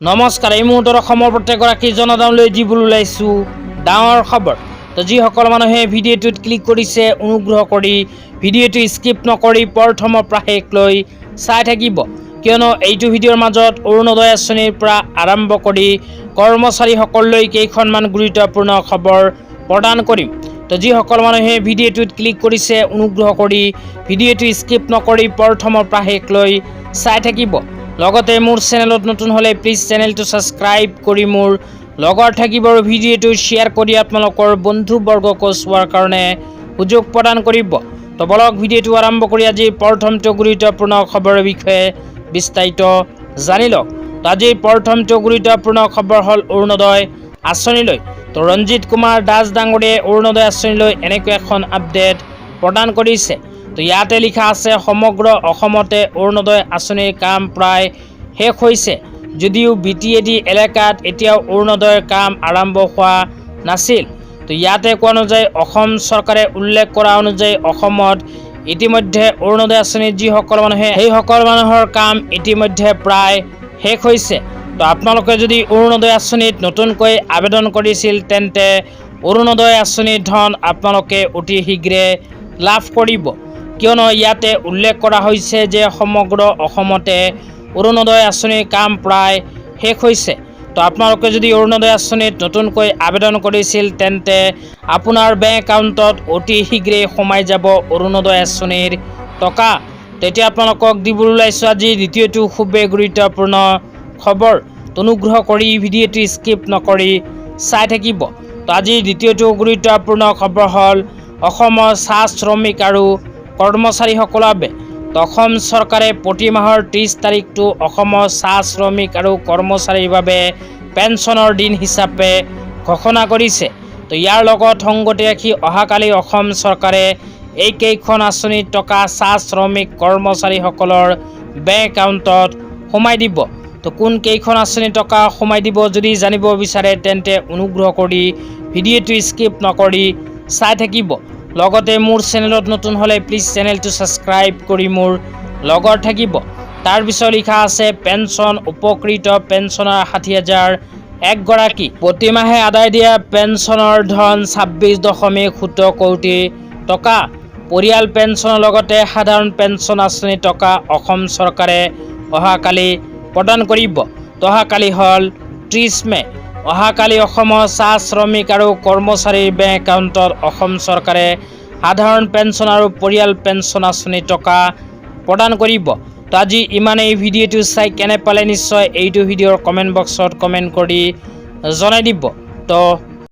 নমস্কাৰ। এই মুহূৰ্তত অসমৰ প্ৰত্যেকগৰাকী জনতালৈ যিবোৰ ওলাইছোঁ ডাঙৰ খবৰ। তো যিসকল মানুহে ভিডিঅ'টোত ক্লিক কৰিছে অনুগ্ৰহ কৰি ভিডিঅ'টো স্কিপ নকৰি প্ৰথমৰ পৰা শেষলৈ চাই থাকিব, কিয়নো এইটো ভিডিঅ'ৰ মাজত অৰুণোদয় আঁচনিৰ পৰা আৰম্ভ কৰি কৰ্মচাৰীসকললৈ কেইখনমান গুৰুত্বপূৰ্ণ খবৰ প্ৰদান কৰিম। তো যিসকল মানুহে ভিডিঅ'টোত ক্লিক কৰিছে অনুগ্ৰহ কৰি ভিডিঅ'টো স্কিপ নকৰি প্ৰথমৰ পৰা শেষলৈ চাই থাকিব। লগতে মোৰ চেনেলত নতুন হলে প্লিজ চেনেলটো সাবস্ক্ৰাইব কৰি মোৰ লগৰ থাকিব আৰু ভিডিঅ'টো শ্বেয়াৰ কৰি আপোনালোকৰ বন্ধুবৰ্গকো চোৱাৰ কাৰণে সুযোগ প্ৰদান কৰিব। তো বলক ভিডিঅ'টো আৰম্ভ কৰি আজি প্ৰথমটো গুৰুত্বপূৰ্ণ খবৰৰ বিষয়ে বিস্তাৰিত জানি লওক। তো আজিৰ প্ৰথমটো গুৰুত্বপূৰ্ণ খবৰ হ'ল অৰুণোদয় আঁচনিলৈ। তো ৰঞ্জিত কুমাৰ দাস ডাঙৰীয়াই অৰুণোদয় আঁচনিলৈ এনেকৈ এখন আপডেট প্ৰদান কৰিছে। তো ইয়াতে লিখা আছে, সমগ্ৰ অসমতে অৰুণোদয় আঁচনিৰ কাম প্ৰায় শেষ হৈছে যদিও BTAD এলেকাত এতিয়াও অৰুণোদয়ৰ কাম আৰম্ভ হোৱা নাছিল। তো ইয়াতে কোৱা অনুযায়ী অসম চৰকাৰে উল্লেখ কৰা অনুযায়ী অসমত ইতিমধ্যে অৰুণোদয় আঁচনিৰ যিসকল মানুহে সেইসকল মানুহৰ কাম ইতিমধ্যে প্ৰায় শেষ হৈছে। তো আপোনালোকে যদি অৰুণোদয় আঁচনিত নতুনকৈ আবেদন কৰিছিল তেন্তে অৰুণোদয় আঁচনিৰ ধন আপোনালোকে অতি শীঘ্ৰে লাভ কৰিব, কিয়নো ইয়াতে উল্লেখ কৰা হৈছে যে সমগ্ৰ অসমতে অৰুণোদয় আঁচনিৰ কাম প্ৰায় শেষ হৈছে। তো আপোনালোকে যদি অৰুণোদয় আঁচনিত নতুনকৈ আবেদন কৰিছিল তেন্তে আপোনাৰ বেংক একাউণ্টত অতি শীঘ্ৰেই সোমাই যাব অৰুণোদয় আঁচনিৰ টকা। তেতিয়া আপোনালোকক দিবলৈ ওলাইছোঁ আজি দ্বিতীয়টো খুবেই গুৰুত্বপূৰ্ণ খবৰ। অনুগ্ৰহ কৰি ভিডিঅ'টো স্কিপ নকৰি চাই থাকিব। তো আজিৰ দ্বিতীয়টো গুৰুত্বপূৰ্ণ খবৰ হ'ল অসমৰ চাহ শ্ৰমিক আৰু কৰ্মচাৰীসকলৰ বাবে। তো অসম চৰকাৰে প্ৰতি মাহৰ 30 তাৰিখটো অসমৰ চাহ শ্ৰমিক আৰু কৰ্মচাৰীৰ বাবে পেঞ্চনৰ দিন হিচাপে ঘোষণা কৰিছে। তো ইয়াৰ লগত সংগতি ৰাখি অহাকালি অসম চৰকাৰে এইকেইখন আঁচনিৰ টকা চাহ শ্ৰমিক কৰ্মচাৰীসকলৰ বেংক একাউণ্টত সোমাই দিব। তো কোন কেইখন আঁচনিৰ টকা সোমাই দিব যদি জানিব বিচাৰে তেন্তে অনুগ্ৰহ কৰি ভিডিঅ'টো স্কিপ নকৰি চাই থাকিব। লগতে মোৰ চেনেলত নতুন হলে প্লিজ চেনেলটো সাবস্ক্ৰাইব কৰি মোৰ লগৰ থাকিব। তাৰ পিছত লিখা আছে, পেঞ্চন উপকৃত পেঞ্চনাৰ 60,000 একগৰাকী প্ৰতিমাহে আদায় দিয়া পেঞ্চনৰ ধন 26.7 কোটি টকা। পৰিয়াল পেঞ্চনৰ লগতে সাধাৰণ পেঞ্চন আঁচনিৰ টকা অসম চৰকাৰে অহাকালি প্ৰদান কৰিব। তো অহাকালি হ'ল 30 মে'। অহাকালি অসমৰ চাহ শ্ৰমিক আৰু কৰ্মচাৰীৰ বেংক একাউণ্টত অসম চৰকাৰে সাধাৰণ পেঞ্চন আৰু পৰিয়াল পেঞ্চন আঁচনিৰ টকা প্ৰদান কৰিব। তো আজি ইমানেই। ভিডিঅ'টো চাই কেনে পালে নিশ্চয় এইটো ভিডিঅ'ৰ কমেণ্ট বক্সত কমেণ্ট কৰি জনাই দিব। তো